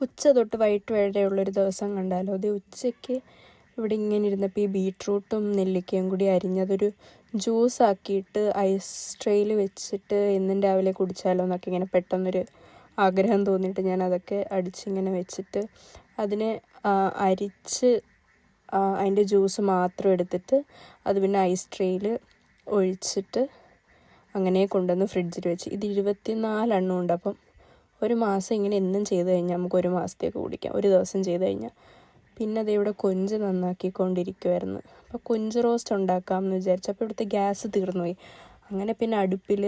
ഉച്ച തൊട്ട് വൈകിട്ട് വരെയുള്ളൊരു ദിവസം കണ്ടാലോ. അത് ഉച്ചയ്ക്ക് ഇവിടെ ഇങ്ങനെ ഇരുന്നപ്പോൾ ഈ ബീട്രൂട്ടും നെല്ലിക്കയും കൂടി അരിഞ്ഞതൊരു ജ്യൂസാക്കിയിട്ട് ഐസ് ട്രേയിൽ വെച്ചിട്ട് എന്നും രാവിലെ കുടിച്ചാലോ എന്നൊക്കെ ഇങ്ങനെ പെട്ടെന്നൊരു ആഗ്രഹം തോന്നിയിട്ട് ഞാൻ അതൊക്കെ അടിച്ചിങ്ങനെ വെച്ചിട്ട് അതിനെ അരിച്ച് അതിൻ്റെ ജ്യൂസ് മാത്രം എടുത്തിട്ട് അത് പിന്നെ ഐസ് ട്രേയിൽ ഒഴിച്ചിട്ട് അങ്ങനെ കൊണ്ടുവന്ന് ഫ്രിഡ്ജിൽ വെച്ച്. ഇത് 24 എണ്ണം ഉണ്ട്. അപ്പം ഒരു മാസം ഇങ്ങനെ എന്നും ചെയ്ത് കഴിഞ്ഞാൽ നമുക്ക് ഒരു മാസത്തേക്ക് കുടിക്കാം, ഒരു ദിവസം ചെയ്ത് കഴിഞ്ഞാൽ. പിന്നെ അത് ഇവിടെ കൊഞ്ച് നന്നാക്കിക്കൊണ്ടിരിക്കുമായിരുന്നു. അപ്പോൾ കൊഞ്ച് റോസ്റ്റ് ഉണ്ടാക്കാമെന്ന് വിചാരിച്ചു. അപ്പോൾ ഇവിടുത്തെ ഗ്യാസ് തീർന്നുപോയി. അങ്ങനെ പിന്നെ അടുപ്പിൽ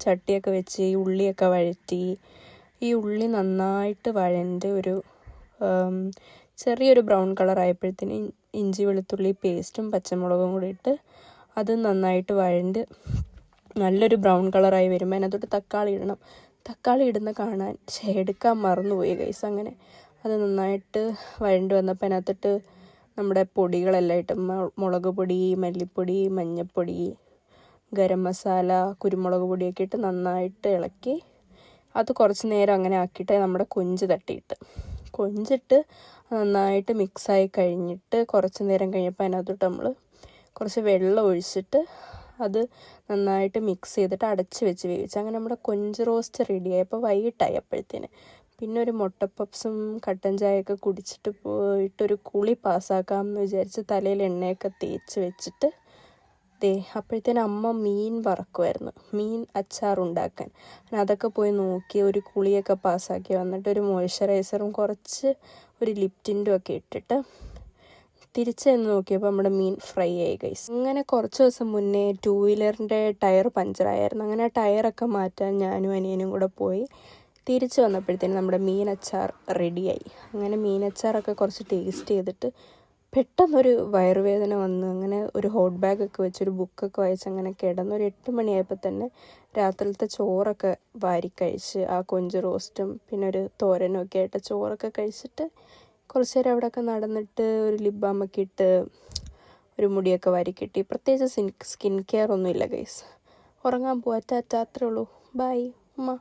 ചട്ടിയൊക്കെ വെച്ച് ഈ ഉള്ളിയൊക്കെ വഴറ്റി. ഈ ഉള്ളി നന്നായിട്ട് വഴണ്ട് ഒരു ചെറിയൊരു ബ്രൗൺ കളർ ആയപ്പോഴത്തേന് ഇഞ്ചി വെളുത്തുള്ളി പേസ്റ്റും പച്ചമുളകും കൂടി ഇട്ട് അത് നന്നായിട്ട് വഴണ്ട് നല്ലൊരു ബ്രൗൺ കളറായി വരുമ്പോൾ അതിനകത്തോട്ട് തക്കാളി ഇടണം. തക്കാളി ഇടുന്ന കാണാൻ എടുക്കാൻ മറന്നുപോയി ഗൈസ്. അങ്ങനെ അത് നന്നായിട്ട് വഴണ്ട് വന്നപ്പോൾ അതിനകത്തിട്ട് നമ്മുടെ പൊടികളെല്ലാം ഇട്ട് മുളക് പൊടി, മല്ലിപ്പൊടി, മഞ്ഞൾപ്പൊടി, ഗരം മസാല, കുരുമുളക് പൊടിയൊക്കെ ഇട്ട് നന്നായിട്ട് ഇളക്കി അത് കുറച്ച് നേരം അങ്ങനെ ആക്കിയിട്ട് നമ്മുടെ കൊഞ്ച് തട്ടിയിട്ട് കൊഞ്ചിട്ട് നന്നായിട്ട് മിക്സായി കഴിഞ്ഞിട്ട് കുറച്ച് നേരം കഴിഞ്ഞപ്പോൾ അതിനകത്തോട്ട് നമ്മൾ കുറച്ച് വെള്ളം ഒഴിച്ചിട്ട് അത് നന്നായിട്ട് മിക്സ് ചെയ്തിട്ട് അടച്ച് വെച്ച് വേവിച്ച്. അങ്ങനെ നമ്മുടെ കൊഞ്ച് റോസ്റ്റ് റെഡിയായി. അപ്പോൾ വൈകിട്ടായി അപ്പോഴത്തേന്. പിന്നെ ഒരു മുട്ട പപ്സും കട്ടൻ ചായയൊക്കെ കുടിച്ചിട്ട് പോയിട്ടൊരു കുളി പാസ്സാക്കാമെന്ന് വിചാരിച്ച് തലയിൽ എണ്ണയൊക്കെ തേച്ച് വെച്ചിട്ട് അപ്പോഴത്തേന് അമ്മ മീൻ വറക്കുമായിരുന്നു, മീൻ അച്ചാറുണ്ടാക്കാൻ. അതൊക്കെ പോയി നോക്കി ഒരു കുളിയൊക്കെ പാസ്സാക്കി വന്നിട്ട് ഒരു മോയ്സ്ചറൈസറും കുറച്ച് ഒരു ലിപ് ടിൻറ്റും ഒക്കെ ഇട്ടിട്ട് തിരിച്ച് ചെന്ന് നോക്കിയപ്പോൾ നമ്മുടെ മീൻ ഫ്രൈ ആയി ഗൈസ്. അങ്ങനെ കുറച്ച് ദിവസം മുന്നേ 2 വീലറിൻ്റെ ടയർ പഞ്ചറായിരുന്നു. അങ്ങനെ ആ ടയറൊക്കെ മാറ്റാൻ ഞാനും അനിയനും കൂടെ പോയി. തിരിച്ച് വന്നപ്പോഴത്തേനും നമ്മുടെ മീൻ അച്ചാർ റെഡിയായി. അങ്ങനെ മീൻ അച്ചാറൊക്കെ കുറച്ച് ടേസ്റ്റ് ചെയ്തിട്ട് പെട്ടെന്നൊരു വയറുവേദന വന്ന് അങ്ങനെ ഒരു ഹോട്ട് ബാഗൊക്കെ വെച്ചൊരു ബുക്കൊക്കെ വായിച്ച് അങ്ങനെ കിടന്ന് ഒരു 8 മണിയായപ്പോൾ തന്നെ രാത്രിയിലത്തെ ചോറൊക്കെ വാരിക്കഴിച്ച് ആ കൊഞ്ച് റോസ്റ്റും പിന്നെ ഒരു തോരനും ഒക്കെ ആയിട്ട് ചോറൊക്കെ കഴിച്ചിട്ട് കുറച്ച് നേരം അവിടെയൊക്കെ നടന്നിട്ട് ഒരു ലിപ് ബാമൊക്കെ ഇട്ട് ഒരു മുടിയൊക്കെ വാരിക്കെട്ടി. പ്രത്യേകിച്ച് സ്കിൻ കെയർ ഒന്നുമില്ല ഗൈസ്. ഉറങ്ങാൻ പോവാ. ടാറ്റ, അത്രേ ഉള്ളൂ. ബൈ ഉമ്മ.